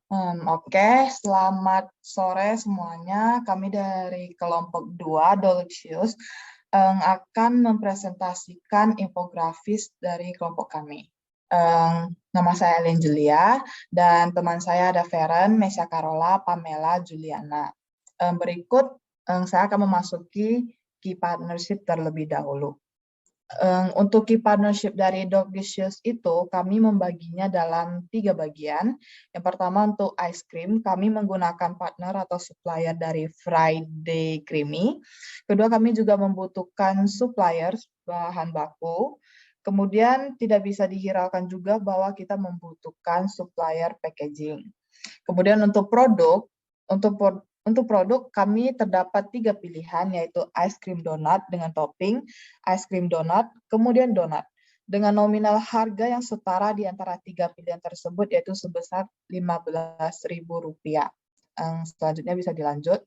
Oke, selamat sore semuanya. Kami dari kelompok 2, Dolicious, akan mempresentasikan infografis dari kelompok kami. Nama saya Ellen Julia, dan teman saya ada Feren, Mesya Carola, Pamela, Juliana. Berikut saya akan memasuki key partnership terlebih dahulu. Untuk key partnership dari Dolicious itu, kami membaginya dalam 3 bagian. Yang pertama untuk ice cream, kami menggunakan partner atau supplier dari Friday Creamy. Kedua, kami juga membutuhkan suppliers bahan baku. Kemudian tidak bisa dihiraukan juga bahwa kita membutuhkan supplier packaging. Kemudian untuk produk kami terdapat 3 pilihan, yaitu ice cream donat dengan topping, ice cream donat, kemudian donat. Dengan nominal harga yang setara di antara 3 pilihan tersebut, yaitu sebesar Rp15.000. Selanjutnya bisa dilanjut.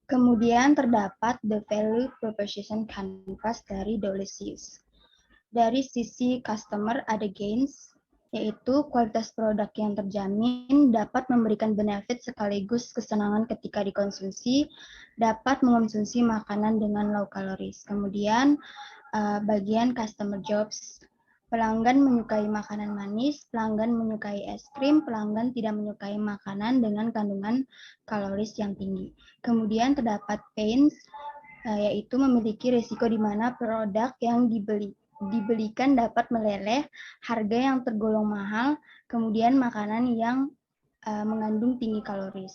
Kemudian terdapat the value proposition canvas dari Dolicious. Dari sisi customer ada gains, yaitu kualitas produk yang terjamin, dapat memberikan benefit sekaligus kesenangan ketika dikonsumsi, dapat mengonsumsi makanan dengan low calories. Kemudian bagian customer jobs, pelanggan menyukai makanan manis, pelanggan menyukai es krim, pelanggan tidak menyukai makanan dengan kandungan kaloris yang tinggi. Kemudian terdapat pains, yaitu memiliki risiko di mana produk yang dibelikan dapat meleleh, harga yang tergolong mahal, kemudian makanan yang mengandung tinggi kaloris.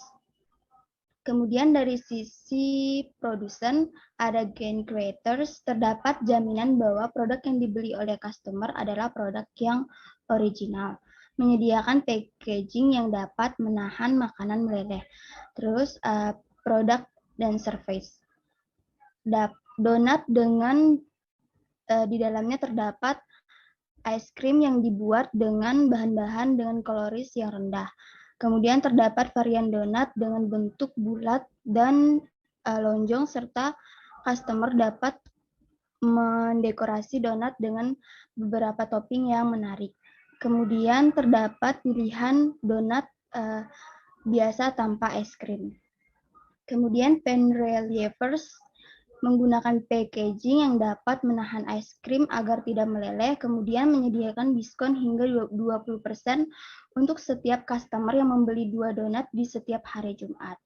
Kemudian dari sisi produsen, ada gain creators, terdapat jaminan bahwa produk yang dibeli oleh customer adalah produk yang original, menyediakan packaging yang dapat menahan makanan meleleh. Terus produk dan service. Donat dengan di dalamnya terdapat ice cream yang dibuat dengan bahan-bahan dengan kaloris yang rendah. Kemudian terdapat varian donat dengan bentuk bulat dan lonjong, serta customer dapat mendekorasi donat dengan beberapa topping yang menarik. Kemudian terdapat pilihan donat biasa tanpa es krim. Kemudian pen relievers menggunakan packaging yang dapat menahan es krim agar tidak meleleh, kemudian menyediakan diskon hingga 20% untuk setiap customer yang membeli 2 donat di setiap hari Jumat.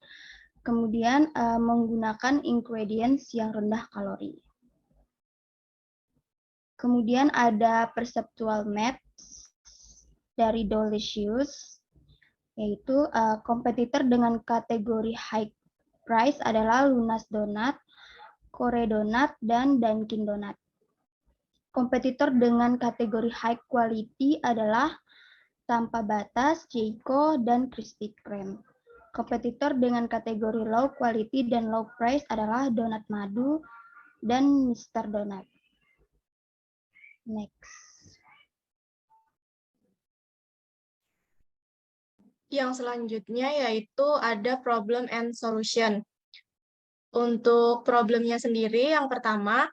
Kemudian menggunakan ingredients yang rendah kalori. Kemudian ada perceptual maps dari Dolicious, yaitu kompetitor dengan kategori high price adalah Lunas Donat, Kore Donat, dan Dunkin Donat. Kompetitor dengan kategori high quality adalah Tanpa Batas, Jayco, dan Krispy Kreme. Kompetitor dengan kategori low quality dan low price adalah Donat Madu dan Mr. Donat. Next. Yang selanjutnya yaitu ada problem and solution. Untuk problemnya sendiri, yang pertama,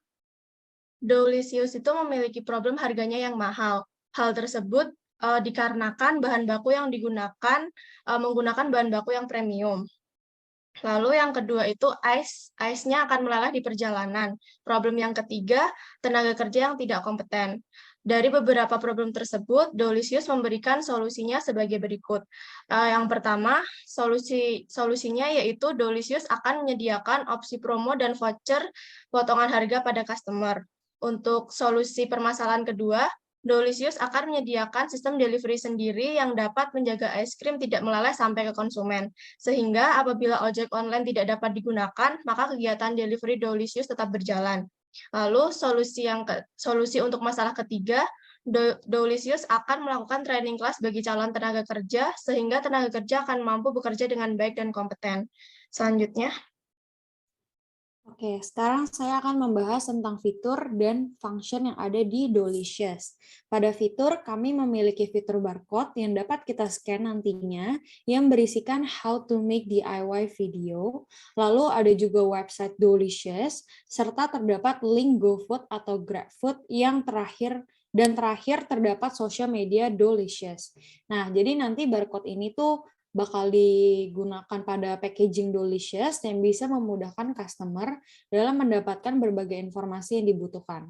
Dolicious itu memiliki problem harganya yang mahal. Hal tersebut dikarenakan bahan baku yang digunakan menggunakan bahan baku yang premium. Lalu yang kedua itu ice-nya akan meleleh di perjalanan. Problem yang ketiga, tenaga kerja yang tidak kompeten. Dari beberapa problem tersebut, Dolicious memberikan solusinya sebagai berikut. Yang pertama, solusinya yaitu Dolicious akan menyediakan opsi promo dan voucher potongan harga pada customer. Untuk solusi permasalahan kedua, Dolicious akan menyediakan sistem delivery sendiri yang dapat menjaga es krim tidak meleleh sampai ke konsumen. Sehingga apabila ojek online tidak dapat digunakan, maka kegiatan delivery Dolicious tetap berjalan. Lalu solusi untuk masalah ketiga, Dolicious akan melakukan training class bagi calon tenaga kerja, sehingga tenaga kerja akan mampu bekerja dengan baik dan kompeten. Selanjutnya. Oke, sekarang saya akan membahas tentang fitur dan function yang ada di Dolicious. Pada fitur, kami memiliki fitur barcode yang dapat kita scan nantinya, yang berisikan how to make DIY video. Lalu ada juga website Dolicious, serta terdapat link GoFood atau GrabFood yang terakhir Dan terakhir terdapat social media Dolicious. Nah, jadi nanti barcode ini tuh bakal digunakan pada packaging Dolicious yang bisa memudahkan customer dalam mendapatkan berbagai informasi yang dibutuhkan.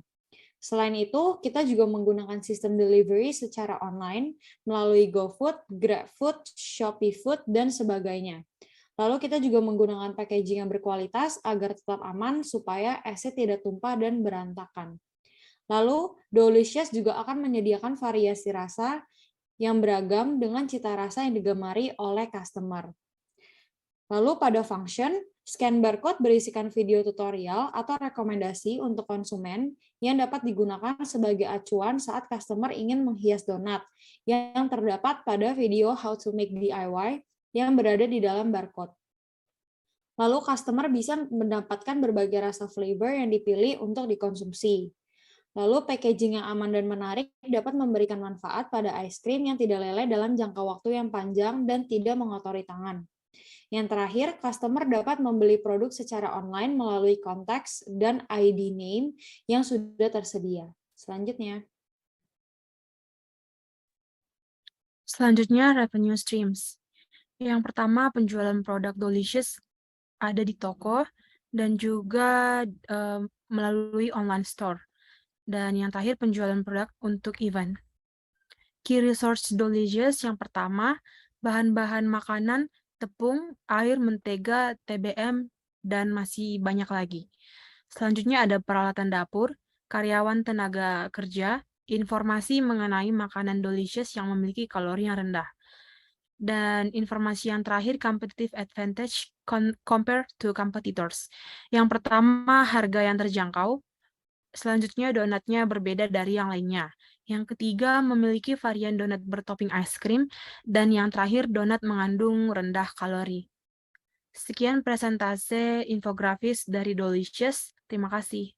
Selain itu, kita juga menggunakan sistem delivery secara online melalui GoFood, GrabFood, Shopee Food, dan sebagainya. Lalu kita juga menggunakan packaging yang berkualitas agar tetap aman supaya esnya tidak tumpah dan berantakan. Lalu, Dolicious juga akan menyediakan variasi rasa yang beragam dengan cita rasa yang digemari oleh customer. Lalu pada function, scan barcode berisikan video tutorial atau rekomendasi untuk konsumen yang dapat digunakan sebagai acuan saat customer ingin menghias donat yang terdapat pada video How to Make DIY yang berada di dalam barcode. Lalu customer bisa mendapatkan berbagai rasa flavor yang dipilih untuk dikonsumsi. Lalu packaging yang aman dan menarik dapat memberikan manfaat pada ice cream yang tidak leleh dalam jangka waktu yang panjang dan tidak mengotori tangan. Yang terakhir, customer dapat membeli produk secara online melalui konteks dan ID name yang sudah tersedia. Selanjutnya, revenue streams. Yang pertama, penjualan produk Dolicious ada di toko dan juga melalui online store. Dan yang terakhir, penjualan produk untuk event. Key resource Dolicious yang pertama, bahan-bahan makanan, tepung, air, mentega, TBM, dan masih banyak lagi. Selanjutnya ada peralatan dapur, karyawan tenaga kerja, informasi mengenai makanan Dolicious yang memiliki kalori yang rendah. Dan informasi yang terakhir, competitive advantage compared to competitors. Yang pertama, harga yang terjangkau. Selanjutnya, donatnya berbeda dari yang lainnya. Yang ketiga, memiliki varian donat bertopping ice cream. Dan yang terakhir, donat mengandung rendah kalori. Sekian presentase infografis dari Dolicious. Terima kasih.